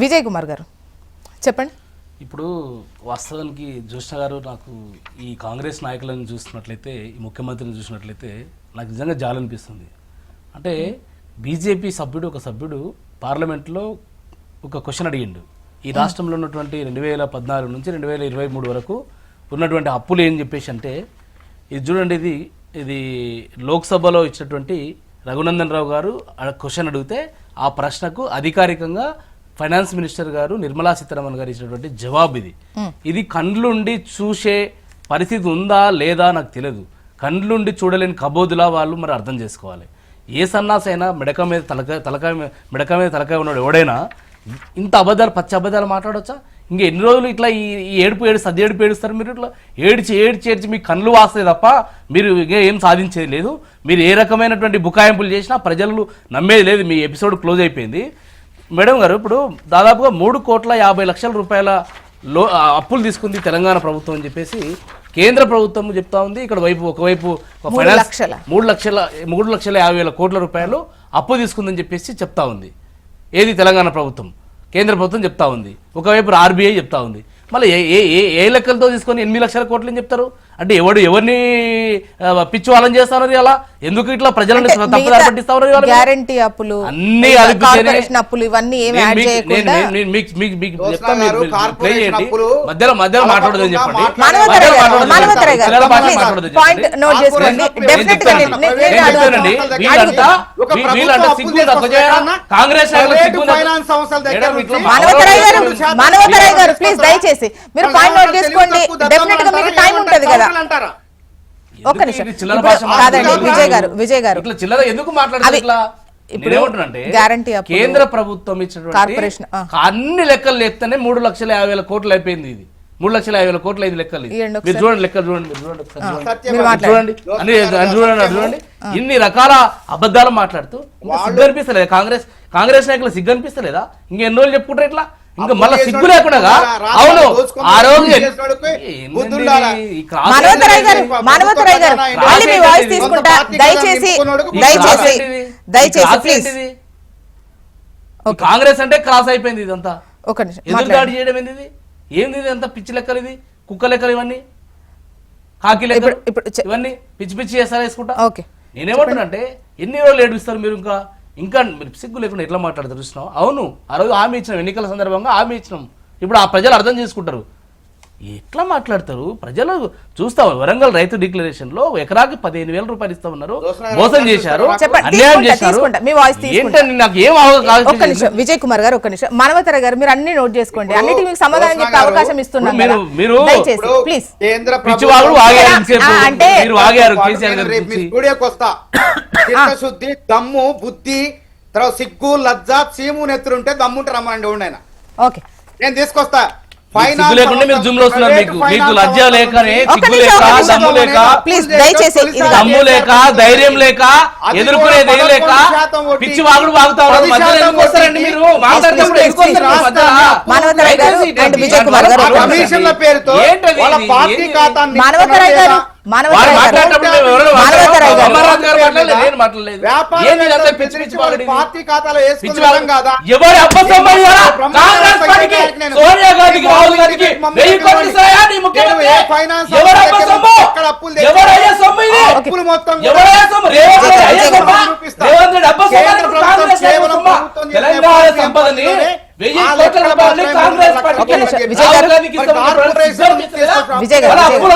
విజయ్ కుమార్ గారు చెప్పండి. ఇప్పుడు వాస్తవానికి జ్యోష్ణ గారు, నాకు ఈ కాంగ్రెస్ నాయకులను చూసినట్లయితే, ఈ ముఖ్యమంత్రిని చూసినట్లయితే నాకు నిజంగా జాలనిపిస్తుంది. అంటే బీజేపీ ఒక సభ్యుడు పార్లమెంట్లో ఒక క్వశ్చన్ అడిగిండు. ఈ రాష్ట్రంలో ఉన్నటువంటి 2014 నుంచి 2023 వరకు ఉన్నటువంటి అప్పులు ఏం చెప్పేసి అంటే, ఇది చూడండి, ఇది లోక్సభలో ఇచ్చినటువంటి రఘునందన్ రావు గారు క్వశ్చన్ అడిగితే ఆ ప్రశ్నకు అధికారికంగా ఫైనాన్స్ మినిస్టర్ గారు నిర్మలా సీతారామన్ గారు ఇచ్చినటువంటి జవాబు ఇది కండ్లుండి చూసే పరిస్థితి ఉందా లేదా నాకు తెలియదు. కండ్లుండి చూడలేని కబోదులా వాళ్ళు మరి అర్థం చేసుకోవాలి. ఏ సన్నాసైనా మెడక మీద తలకాయ ఉన్నాడు ఎవడైనా ఇంత అబద్ధాలు, పచ్చి అబద్ధాలు మాట్లాడవచ్చా? ఇంక ఎన్ని రోజులు ఇట్లా ఈ సద్ది ఏడుపు ఏడుస్తారు మీరు? ఇట్లా ఏడ్చి మీ కళ్ళు వాస్తాయి తప్ప మీరు ఏం సాధించేది లేదు. మీరు ఏ రకమైనటువంటి బుకాయింపులు చేసినా ప్రజలు నమ్మేది లేదు. మీ ఎపిసోడ్ క్లోజ్ అయిపోయింది. మేడం గారు, ఇప్పుడు దాదాపుగా 3,50,00,000 రూపాయల అప్పులు తీసుకుంది తెలంగాణ ప్రభుత్వం అని చెప్పేసి కేంద్ర ప్రభుత్వం చెప్తా ఉంది. ఇక్కడ ఒకవైపు 3,50,00,000 కోట్ల రూపాయలు అప్పు తీసుకుందని చెప్పేసి చెప్తా ఉంది. ఏది తెలంగాణ ప్రభుత్వం, కేంద్ర ప్రభుత్వం చెప్తా ఉంది. ఒకవైపు ఆర్బీఐ చెప్తా ఉంది. మళ్ళీ ఏ లెక్కలతో తీసుకొని 8 లక్షల కోట్లు అని చెప్తారు? అంటే ఎవరిని పిచ్చి వాళ్ళని చేస్తారు అలా? ఎందుకు ఇట్లా ప్రజలను తప్పుదారి పట్టిస్తారు? గ్యారెంటీ అప్పులు, అన్ని అప్పులు, ఇవన్నీ ఏమి యాడ్ చేయకుండా మధ్యలో మాట్లాడదని చెప్పండి. కాంగ్రెస్ దయచేసి మీరు పాయింట్ నోట్ చేసుకోండి. డెఫినెట్ గా మీకు టైం ఉంటది కదా. ఒక్క నిమిషం కాదండి విజయ్ గారు ఇట్లా చిల్లర ఎందుకు మాట్లాడుతుంటే గ్యారంటీ కేంద్ర ప్రభుత్వం ఇచ్చినటువంటి అన్ని లెక్కలు లేస్తేనే 3,50,000 కోట్లు అయిపోయింది. ఇది 3,50,000 కోట్లు 5 లెక్కలు. మీరు చూడండి, లెక్కలు చూడండి, చూడండి. ఇన్ని రకాల అబద్ధాలు మాట్లాడుతూ సిగ్గు అనిపిస్తలేదా? కాంగ్రెస్ నాయకులు సిగ్గు అనిపిస్తలేదా? ఇంకెన్ని రోజులు చెప్పుకుంటారు ఇట్లా? ఇంకా మళ్ళీ సిగ్గు లేకుండా? అవును, ఆ రోజు కాంగ్రెస్ అంటే క్రాస్ అయిపోయింది. ఇదంతా ఎదురుదాడి చేయడం ఏంది? అంత పిచ్చి లెక్కలు, ఇది కుక్క లెక్కలు, ఇవన్నీ కాకి లెక్కలు, ఇవన్నీ పిచ్చి చేస్తారా వేసుకుంటా. నేనేమంటున్నా అంటే ఎన్ని రోజులు ఏడుస్తారు మీరు? ఇంకా మీరు సిగ్గు లేకుండా ఎట్లా మాట్లాడతారు చూసినాం. అవును, ఆ రోజు హామీ ఇచ్చినాం, ఎన్నికల సందర్భంగా హామీ ఇచ్చినాం. ఇప్పుడు ఆ ప్రజలు అర్థం చేసుకుంటారు. ఎట్లా మాట్లాడతారు ప్రజలు చూస్తాం. వరంగల్ రైతు డిక్లరేషన్ లో ఎకరాకి 15,000 రూపాయలు ఇస్తా ఉన్నారు, మోసం చేశారు, అన్యాయం చేశారు. నాకు ఏం విజయ్ కుమార్ గారు, ఒక్క నిమిషం. మానవతర గారు, మీరు అన్ని నోట్ చేసుకోండి. అన్నిటికీ మీకు సమాధానం చెప్పే అవకాశం ఇస్తున్నాం. మీరు ప్లీజ్ శుద్ధి, దమ్ము, బుద్ధి, తర్వాత సిగ్గు, లజ్జ, చీము, నెత్తురుంటే దమ్ముంటే రమ్మండి ఉండే. ఓకే, నేను తీసుకొస్తా. లేకుండా మీరు జూమ్ లో వస్తున్నారు. మీకు లజ్జ లేకనే, సిగ్గు లేక, దమ్ము లేక, దమ్ము లేక, ధైర్యం లేక, ఎదుర్కొనేది లేక పిచ్చి వాగుడు వాగుతా ఉన్నారు. మధ్యలో ఎందుకు వస్తారండి మీరు? మాట్లాడేటప్పుడు ఎందుకు వస్తారు? కమిషన్ల పేరుతో వాళ్ళ పార్టీ ఖాతాన్ని పార్టీ ఖాతాలో వేసుకుని కాదా? ఎవరి సోనియా గాంధీకి, రాహుల్ గాంధీకి 1000 కోట్లు ఇస్తాయా? నీ ముఖ్యమంత్రి అప్పులు మొత్తం తెలంగాణ సంపదని 1000 కోట్ల రూపాయలు కాంగ్రెస్ పార్టీకి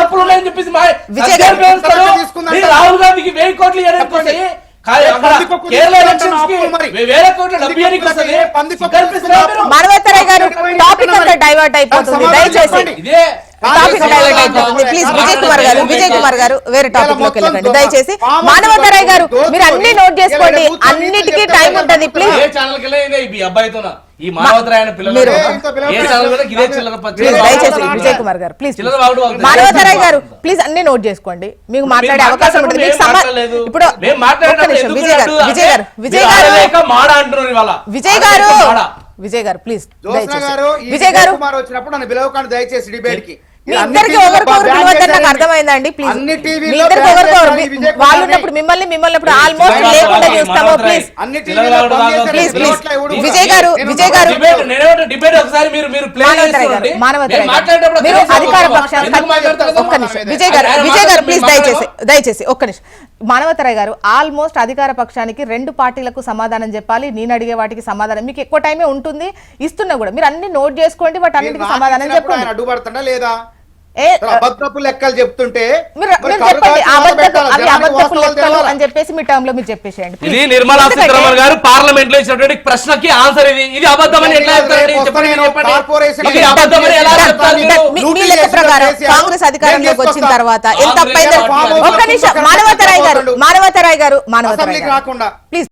అప్పులు ఉన్నాయని చెప్పేసి రాహుల్ గాంధీకి 1000 కోట్లు ఇవ్వడానికి మానవతరాయ్ గారు టాపిక్ అంతా డైవర్ట్ అయిపోతుంది. దయచేసి విజయ్ కుమార్ గారు వేరే టాపిక్ లోకి వెళ్ళకండి దయచేసి. మానవతరాయ్ గారు, మీరు అన్ని నోట్ చేసుకోండి. అన్నిటికీ టైం ఉంటుంది. ప్లీజ్ దయచేసి విజయ్ కుమార్ గారు ప్లీజ్. మానవతరాయ్ గారు ప్లీజ్ అన్ని నోట్ చేసుకోండి. మీకు మాట్లాడే అవకాశం ఉంటుంది. మీకు ఇప్పుడు విజయ్ గారు ప్లీజ్. విజయ్ గారు వచ్చినప్పుడు నన్ను పిలవకండి దయచేసి డిబేట్ కి. మీ అన్ని ఇద్దరికి టీవీల్లో ఒకరికొకరు బ్యాన్ పిలవద్దని నాకు చేశారండి. అర్థమైందండి. ప్లీజ్ అన్ని మీ టీవీల్లో ఇద్దరికి బ్యాన్ ఒకరికొకరు చేశారు విజయ్ కుమార్ వాళ్ళు అని. ఉన్నప్పుడు మిమ్మల్ని ఆల్మోస్ట్ లేకుండా చూస్తాము. ప్లీజ్ అన్ని టీవీల్లో బంద్ చేశారు. ప్లీజ్ ప్లీజ్ పిలవట్లే ఎవడు కూడా. విజయ్ గారు నేను విజయ్ గారు డిబేట్ ఒకసారి మీరు ప్లే మానవతరాయ్ గారు మానవతరాయ్ గారు మీరు అధికార పక్షాలు ఒక్క నిమిషం విజయ్ గారు ప్లీజ్ దయచేసి ఒక్క నిమిషం. మానవతరాయ్ గారు ఆల్మోస్ట్ అధికార పక్షానికి 2 పార్టీలకు సమాధానం చెప్పాలి. నేను అడిగే వాటికి సమాధానం మీకు ఎక్కువ టైమే ఉంటుంది, ఇస్తున్నా కూడా మీరు అన్ని నోట్ చేసుకోండి, వాటి అన్నిటికీ మీరు సమాధానం నాకు ఇచ్చినప్పుడు చెప్పండి. ఆయన అడ్డుపడుతుందా లేదా? ఏ అబద్ధపు లెక్కలు చెప్తుంటే మీరు మరి చెప్పండి కరుగాచి అవి మొదలుపెట్టాలి. జనానికి అబద్ధపు వాస్తవాలు లెక్కలు తెలవాలి. అని చెప్పేసి మీ టర్మ్ లో మీరు చెప్పేసేయండి. ఇది నిర్మలా సీతారామన్ గారు పార్లమెంట్ లో ఇచ్చినటువంటి ప్రశ్నకి ఆన్సర్ ఇది అబద్ధమని ఎట్లా చెప్తారండి? చెప్పండి, చెప్పండి. ఇది అబద్ధమని ఎలా చెప్తారు మీరు? మీ లెక్క ప్రకారం కాంగ్రెస్ అధికారంలోకి వచ్చిన తర్వాత ఎంత తప్పైందో ఒక్క నిమిషం మానవతరాయ్ గారు అసెంబ్లీకి రాకుండా ప్లీజ్